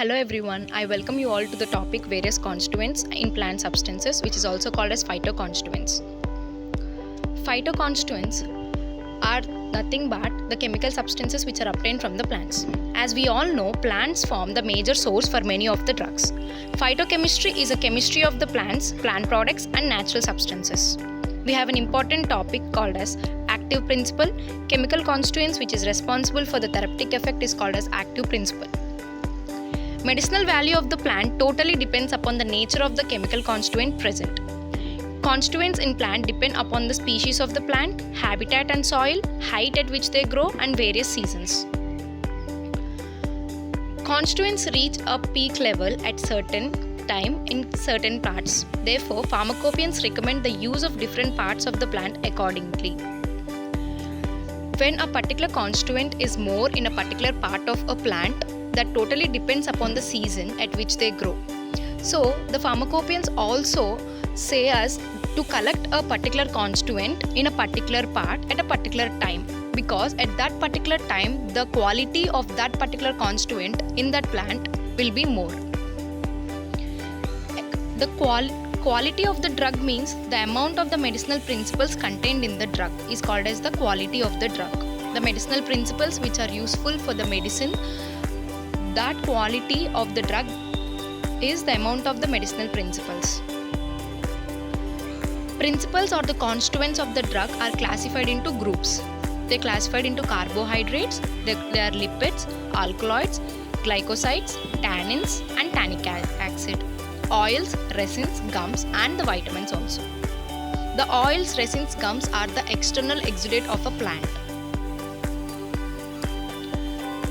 Hello everyone, I welcome you all to the topic various constituents in plant substances, which is also called as phytoconstituents. Phytoconstituents are nothing but the chemical substances which are obtained from the plants. As we all know, plants form the major source for many of the drugs. Phytochemistry is a chemistry of the plants, plant products and natural substances. We have an important topic called as active principle. Chemical constituents which is responsible for the therapeutic effect is called as active principle. Medicinal value of the plant totally depends upon the nature of the chemical constituent present. Constituents in plant depend upon the species of the plant, habitat and soil, height at which they grow and various seasons. Constituents reach a peak level at certain time in certain parts. Therefore, pharmacopoeians recommend the use of different parts of the plant accordingly. When a particular constituent is more in a particular part of a plant, that totally depends upon the season at which they grow. So, the pharmacopoeians also say us to collect a particular constituent in a particular part at a particular time, because at that particular time the quality of that particular constituent in that plant will be more. The quality of the drug means the amount of the medicinal principles contained in the drug is called as the quality of the drug. The medicinal principles which are useful for the medicine, that quality of the drug is the amount of the medicinal principles. Principles or the constituents of the drug are classified into groups. They are classified into carbohydrates, they are lipids, alkaloids, glycosides, tannins and tannic acid, oils, resins, gums and the vitamins also. The oils, resins, gums are the external exudate of a plant.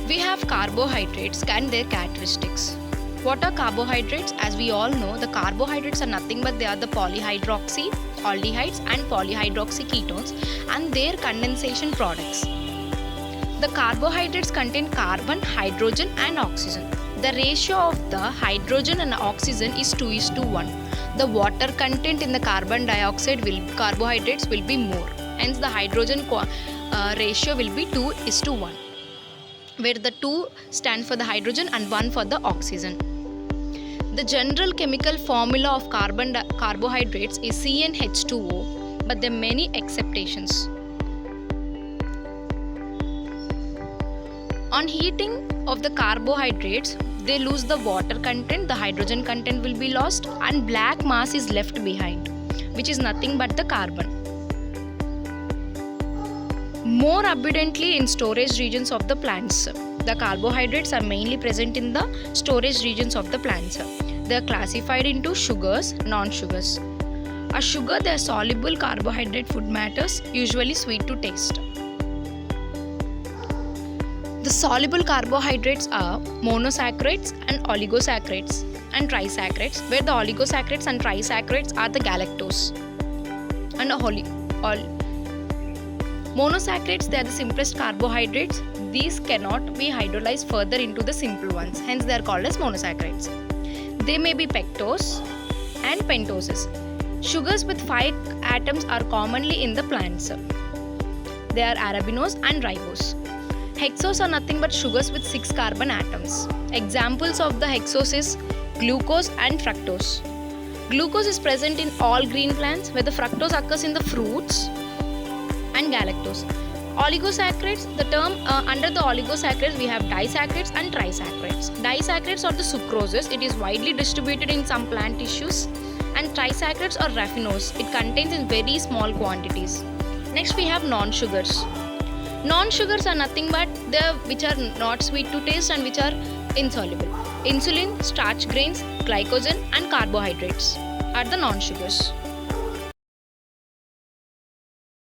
We have carbohydrates and their characteristics. What are carbohydrates? As we all know, the carbohydrates are nothing but they are the polyhydroxy, aldehydes and polyhydroxy ketones and their condensation products. The carbohydrates contain carbon, hydrogen and oxygen. The ratio of the hydrogen and oxygen is 2:1. The water content in the carbon dioxide carbohydrates will be more. Hence the hydrogen ratio will be 2:1. Where the 2 stand for the hydrogen and 1 for the oxygen. The general chemical formula of carbohydrates is CnH2O, but there are many exceptions. On heating of the carbohydrates, they lose the water content, the hydrogen content will be lost and black mass is left behind, which is nothing but the carbon. More abundantly in storage regions of the plants. The carbohydrates are mainly present in the storage regions of the plants. They are classified into sugars, non-sugars. A sugar, they are soluble carbohydrate food matters, usually sweet to taste. The soluble carbohydrates are monosaccharides and oligosaccharides and trisaccharides, where the oligosaccharides and trisaccharides are the galactose and monosaccharides, they are the simplest carbohydrates. These cannot be hydrolyzed further into the simple ones. Hence, they are called as monosaccharides. They may be pectose and pentoses. Sugars with 5 atoms are commonly in the plants. They are arabinose and ribose. Hexose are nothing but sugars with 6 carbon atoms. Examples of the hexose is glucose and fructose. Glucose is present in all green plants, where the fructose occurs in the fruits and galactose. Oligosaccharides, the term under the oligosaccharides we have disaccharides and trisaccharides. Disaccharides are the sucroses, it is widely distributed in some plant tissues, and trisaccharides are raffinose, it contains in very small quantities. Next we have non-sugars. Non-sugars are nothing but which are not sweet to taste and which are insoluble. Insulin, starch grains, glycogen and carbohydrates are the non-sugars.